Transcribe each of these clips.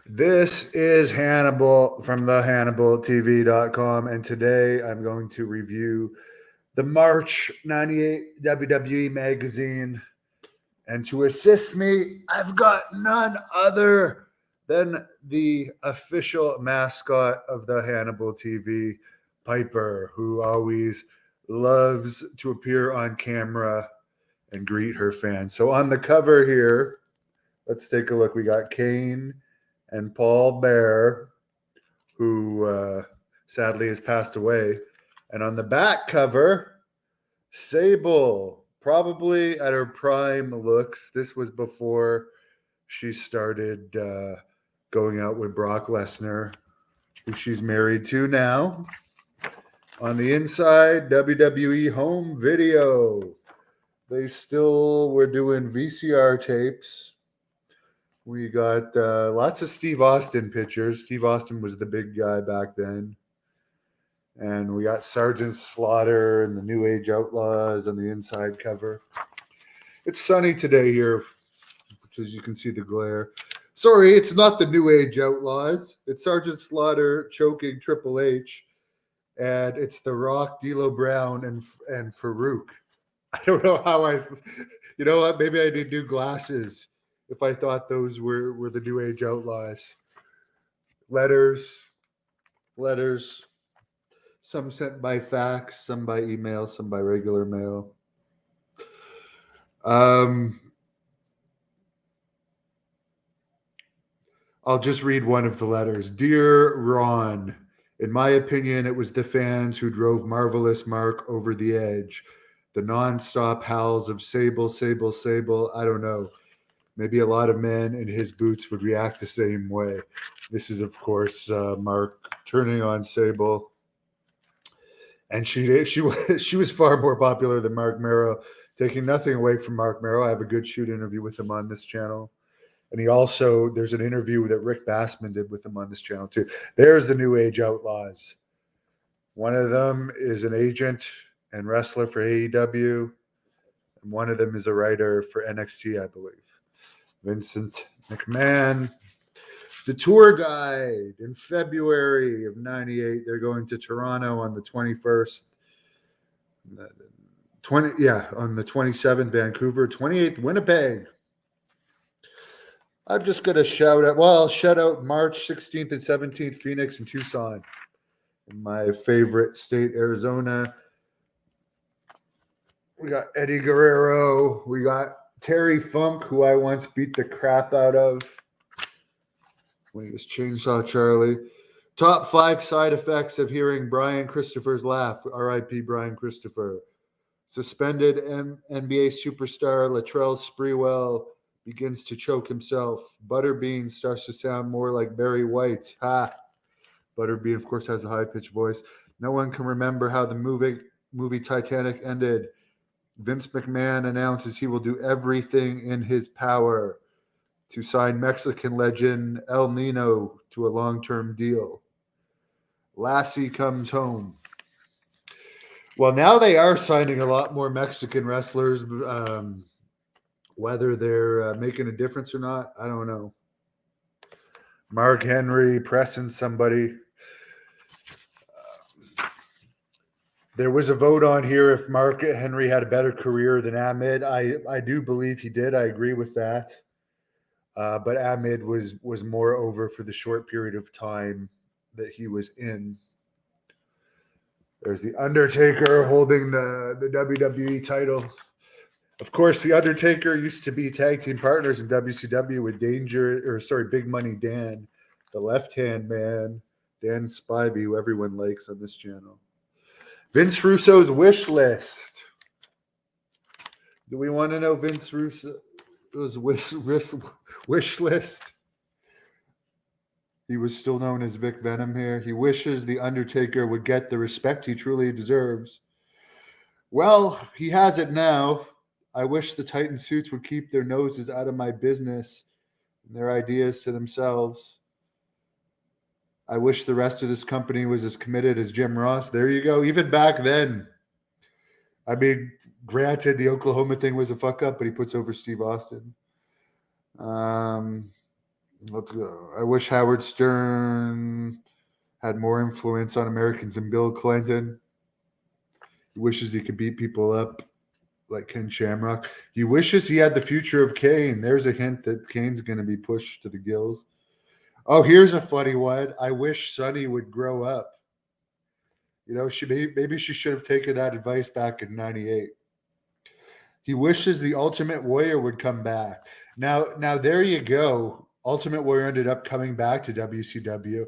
This is Hannibal from the HannibalTV.com, and today I'm going to review the March 98 WWE magazine. And to assist me, I've got none other than the official mascot of the Hannibal TV, Piper, who always loves to appear on camera and greet her fans. So on the cover here, let's take a look. We got Kane and Paul Bear, who sadly has passed away. And on the back cover, Sable, probably at her prime looks. This was before she started going out with Brock Lesnar, who she's married to now. On the inside, WWE home video. They still were doing VCR tapes. We got lots of Steve Austin pictures. Steve Austin was the big guy back then. And we got Sergeant Slaughter and the New Age Outlaws on the inside cover. It's sunny today here, which as you can see the glare. Sorry, it's not the New Age Outlaws. It's Sergeant Slaughter choking Triple H. And it's The Rock, D'Lo Brown, and Farouk. I don't know how you know what, maybe I need new glasses if I thought those were the New Age Outlaws. Letters, some sent by fax, some by email, some by regular mail. I'll just read one of the letters. Dear Ron, in my opinion, it was the fans who drove Marvelous Mark over the edge. The nonstop howls of Sable, Sable, Sable. I don't know. Maybe a lot of men in his boots would react the same way. This is, of course, Mark turning on Sable. And she was far more popular than Mark Merrow, taking nothing away from Mark Merrow. I have a good shoot interview with him on this channel. And there's an interview that Rick Bassman did with him on this channel too. There's the New Age Outlaws. One of them is an agent and wrestler for AEW. And one of them is a writer for NXT, I believe. Vincent McMahon. The tour guide in February of 98. They're going to Toronto on the 21st. On the 27th, Vancouver. 28th, Winnipeg. I'm just going to shout out March 16th and 17th, Phoenix and Tucson. In my favorite state, Arizona. We got Eddie Guerrero. We got Terry Funk, who I once beat the crap out of when he was Chainsaw Charlie. Top 5 side effects of hearing Brian Christopher's laugh. R.I.P. Brian Christopher. Suspended NBA superstar Latrell Sprewell begins to choke himself. Butterbean starts to sound more like Barry White. Ha! Butterbean, of course, has a high-pitched voice. No one can remember how the movie Titanic ended. Vince McMahon announces he will do everything in his power to sign Mexican legend El Nino to a long-term deal. Lassie comes home. Well, now they are signing a lot more Mexican wrestlers. Whether they're making a difference or not, I don't know. Mark Henry pressing somebody. There was a vote on here if Mark Henry had a better career than Ahmed. I do believe he did. I agree with that. But Ahmed was more over for the short period of time that he was in. There's the Undertaker holding the WWE title. Of course, the Undertaker used to be tag team partners in WCW with Big Money Dan, the left-hand man, Dan Spivey, who everyone likes on this channel. Vince Russo's wish list. Do we want to know Vince Russo's wish list? He was still known as Vic Venom here. He wishes the Undertaker would get the respect he truly deserves. Well, he has it now. I wish the Titan suits would keep their noses out of my business and their ideas to themselves. I wish the rest of this company was as committed as Jim Ross. There you go. Even back then. I mean, granted, the Oklahoma thing was a fuck up, but he puts over Steve Austin. Let's go. I wish Howard Stern had more influence on Americans than Bill Clinton. He wishes he could beat people up like Ken Shamrock. He wishes he had the future of Kane. There's a hint that Kane's going to be pushed to the gills. Oh, here's a funny one. I wish Sonny would grow up. You know, maybe she should have taken that advice back in '98. He wishes the Ultimate Warrior would come back. Now there you go. Ultimate Warrior ended up coming back to WCW.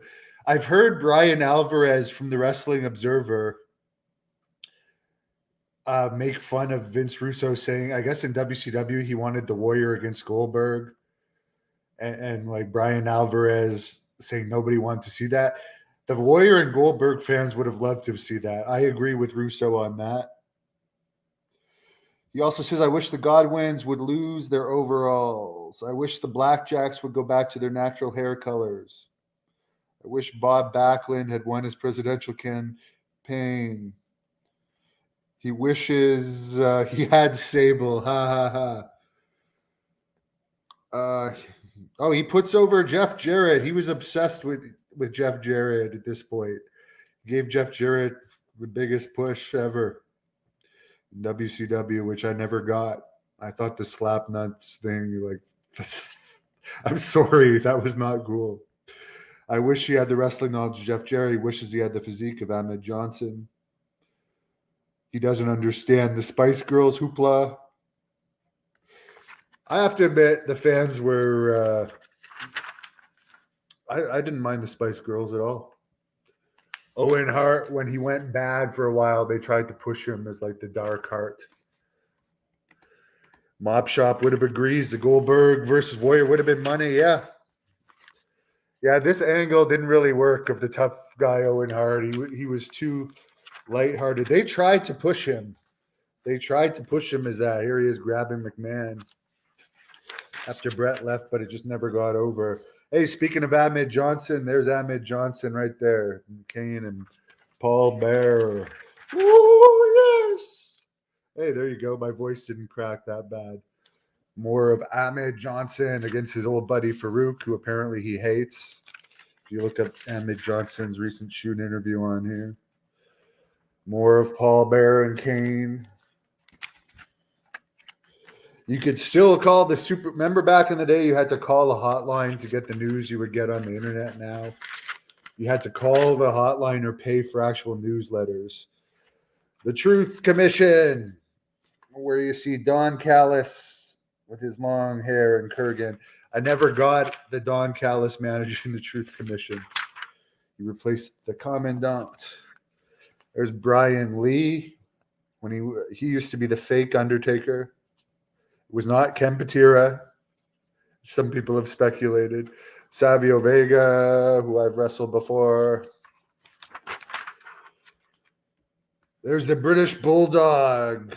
I've heard Brian Alvarez from the Wrestling Observer make fun of Vince Russo saying, I guess in WCW he wanted the Warrior against Goldberg, and like Brian Alvarez saying nobody wanted to see that. The Warrior and Goldberg fans would have loved to see that. I agree with Russo on that. He also says, I wish the Godwins would lose their overalls. I wish the Blackjacks would go back to their natural hair colors. I wish Bob Backlund had won his presidential campaign. He wishes he had Sable. Ha ha ha. He puts over Jeff Jarrett. He was obsessed with Jeff Jarrett at this point. He gave Jeff Jarrett the biggest push ever in WCW, which I never got. I thought the slap nuts thing, like, I'm sorry, that was not cool. I wish he had the wrestling knowledge of Jeff Jarrett. He wishes he had the physique of Ahmed Johnson. He doesn't understand the Spice Girls hoopla. I have to admit, the fans were. I didn't mind the Spice Girls at all. Owen Hart, when he went bad for a while, they tried to push him as like the dark heart. Mob Shop would have agreed. The Goldberg versus Warrior would have been money. Yeah. Yeah, this angle didn't really work of the tough guy Owen Hart. He was too lighthearted. They tried to push him. They tried to push him as that. Here he is grabbing McMahon after Brett left, but it just never got over. Hey, speaking of Ahmed Johnson, there's Ahmed Johnson right there. Kane and Paul Bearer. Oh, yes. Hey, there you go. My voice didn't crack that bad. More of Ahmed Johnson against his old buddy Farouk, who apparently he hates. If you look up Ahmed Johnson's recent shoot interview on here. More of Paul Bearer and Kane. You could still call the super. Remember back in the day, you had to call a hotline to get the news you would get on the internet. Now you had to call the hotline or pay for actual newsletters. The Truth Commission, where you see Don Callis with his long hair and Kurgan. I never got the Don Callis managing the Truth Commission. He replaced the Commandant. There's Brian Lee when he used to be the fake Undertaker. It was not Ken Patera. Some people have speculated. Savio Vega, who I've wrestled before. There's the British Bulldog,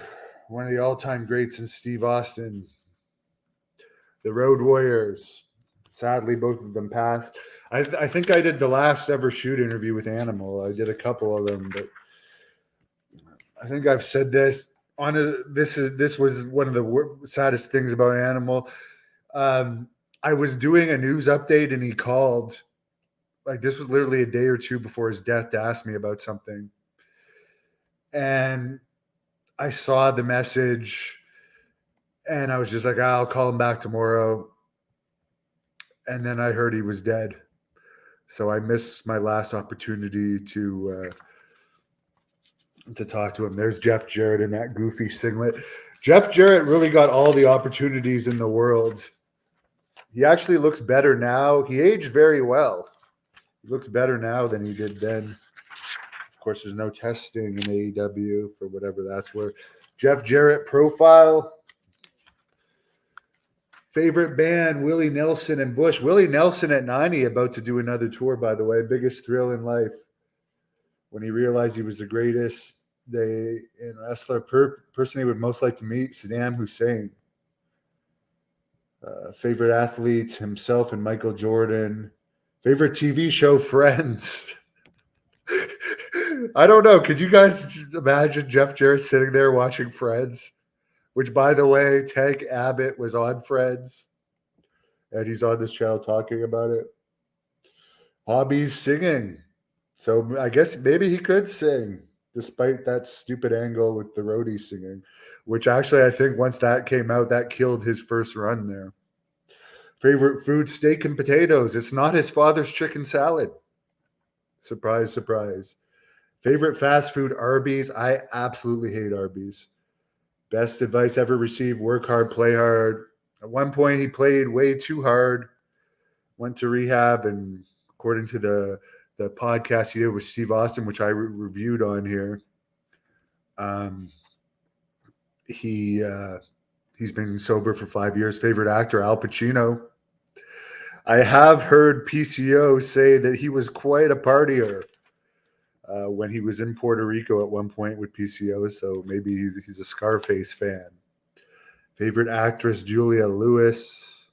one of the all-time greats in Steve Austin. The Road Warriors. Sadly, both of them passed. I think I did the last ever shoot interview with Animal. I did a couple of them, but I think I've said this. This was one of the saddest things about Animal. I was doing a news update and he called. Like, this was literally a day or two before his death to ask me about something. And I saw the message and I was just like, I'll call him back tomorrow. And then I heard he was dead. So I missed my last opportunity to talk to him. There's Jeff Jarrett in that goofy singlet. Jeff Jarrett really got all the opportunities in the world. He actually looks better now. He aged very well. He looks better now than he did then. Of course, there's no testing in AEW for whatever that's worth. Jeff Jarrett profile. Favorite band, Willie Nelson and Bush. Willie Nelson at 90, about to do another tour, by the way. Biggest thrill in life. When he realized he was the greatest wrestler, person he would most like to meet, Saddam Hussein. Favorite athletes, himself and Michael Jordan. Favorite TV show, Friends. I don't know. Could you guys imagine Jeff Jarrett sitting there watching Friends? Which, by the way, Tank Abbott was on Friends. and he's on this channel talking about it. Hobbies singing. So I guess maybe he could sing, despite that stupid angle with the roadie singing, which actually I think once that came out, that killed his first run there. Favorite food, steak and potatoes. It's not his father's chicken salad. Surprise, surprise. Favorite fast food, Arby's. I absolutely hate Arby's. Best advice ever received, work hard, play hard. At one point, he played way too hard, went to rehab, and according to the podcast he did with Steve Austin, which I reviewed on here, he's been sober for 5 years. Favorite actor, Al Pacino. I have heard PCO say that he was quite a partier when he was in Puerto Rico at one point with PCO, so maybe he's a Scarface fan. Favorite actress, Julia Lewis.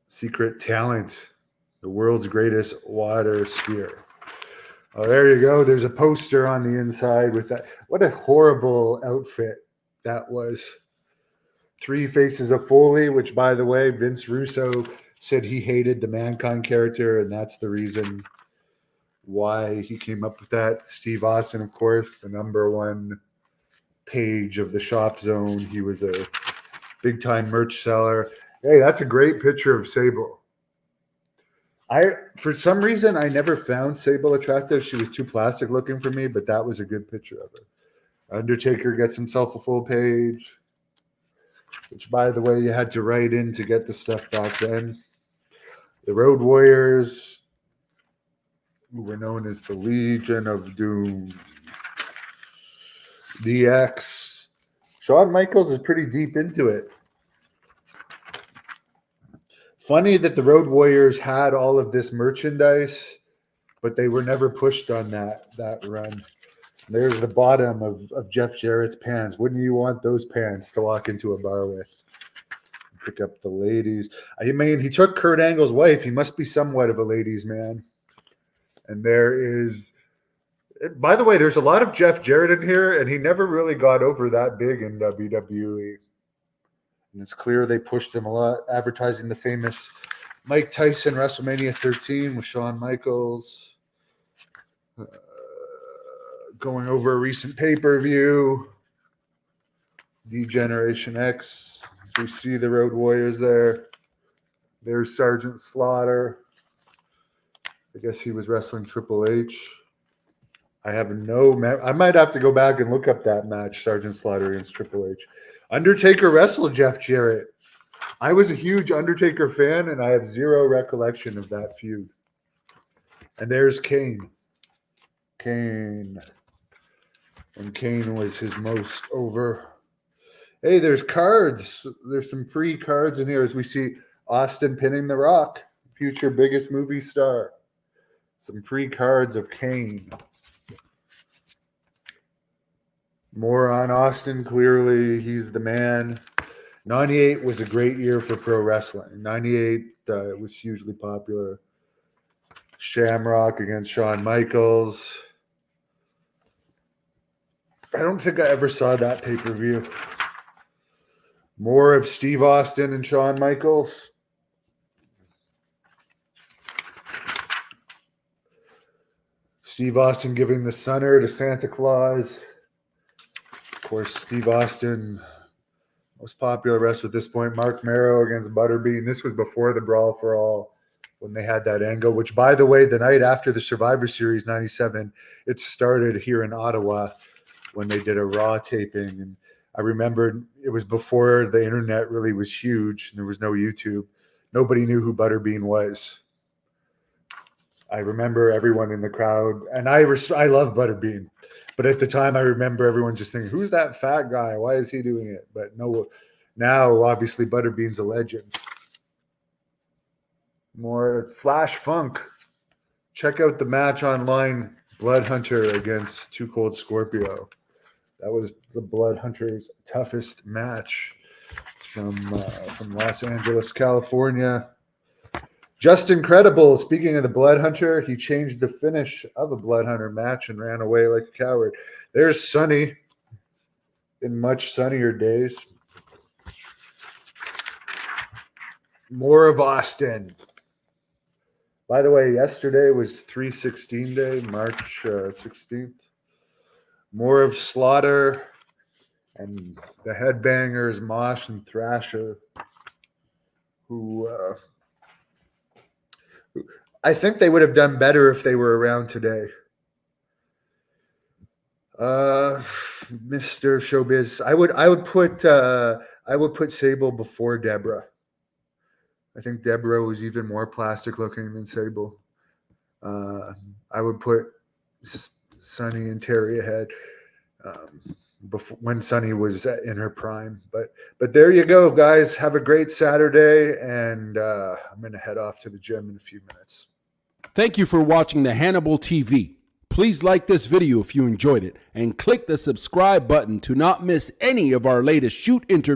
Secret talent, the world's greatest water skier. Oh, there you go. There's a poster on the inside with that. What a horrible outfit that was. Three Faces of Foley, which, by the way, Vince Russo said he hated the Mankind character, and that's the reason why he came up with that. Steve Austin, of course, the #1 page of the Shop Zone. He was a big-time merch seller. Hey, that's a great picture of Sable. For some reason, I never found Sable attractive. She was too plastic looking for me, but that was a good picture of her. Undertaker gets himself a full page, which, by the way, you had to write in to get the stuff back then. The Road Warriors, who were known as the Legion of Doom. DX. Shawn Michaels is pretty deep into it. Funny that the Road Warriors had all of this merchandise, but they were never pushed on that run. There's the bottom of Jeff Jarrett's pants. Wouldn't you want those pants to walk into a bar with? Pick up the ladies. I mean, he took Kurt Angle's wife. He must be somewhat of a ladies' man. And there is, by the way, there's a lot of Jeff Jarrett in here, and he never really got over that big in WWE. And it's clear they pushed him a lot, advertising the famous Mike Tyson WrestleMania 13 with Shawn Michaels. Going over a recent pay-per-view. D-Generation X. We see the Road Warriors there. There's Sergeant Slaughter. I guess he was wrestling Triple H. I have I might have to go back and look up that match, Sergeant Slaughter against Triple H. Undertaker wrestled Jeff Jarrett. I was a huge Undertaker fan, and I have zero recollection of that feud. And there's Kane. When Kane was his most over. Hey, there's cards. There's some free cards in here as we see Austin pinning The Rock, future biggest movie star. Some free cards of Kane. More on Austin. Clearly, he's the man. 98 was a great year for pro wrestling. 98 it was hugely popular. Shamrock against Shawn Michaels. I don't think I ever saw that pay-per-view. More of Steve Austin and Shawn Michaels. Steve Austin giving the Sunner to Santa Claus. Of course, Steve Austin, most popular wrestler at this point. Mark Merrow against Butterbean. This was before the Brawl for All when they had that angle, which, by the way, the night after the Survivor Series 97, it started here in Ottawa when they did a Raw taping. And I remember it was before the internet really was huge. And there was no YouTube. Nobody knew who Butterbean was. I remember everyone in the crowd, and I love Butterbean. But at the time, I remember everyone just thinking, who's that fat guy? Why is he doing it? But no, now, obviously, Butterbean's a legend. More Flash Funk. Check out the match online, Blood Hunter against Too Cold Scorpio. That was the Blood Hunter's toughest match from Los Angeles, California. Just incredible. Speaking of the Blood Hunter, he changed the finish of a Blood Hunter match and ran away like a coward. There's Sonny in much sunnier days. more of Austin. By the way, yesterday was 3/16 day, March 16th. More of Slaughter and the Headbangers, Mosh and Thrasher, who I think they would have done better if they were around today. Mr. Showbiz, I would put Sable before Deborah. I think Deborah was even more plastic looking than Sable. I would put Sunny and Terry ahead before, when Sunny was in her prime. But there you go, guys. Have a great Saturday, and I'm going to head off to the gym in a few minutes. Thank you for watching the Hannibal TV. Please like this video if you enjoyed it, and click the subscribe button to not miss any of our latest shoot interviews.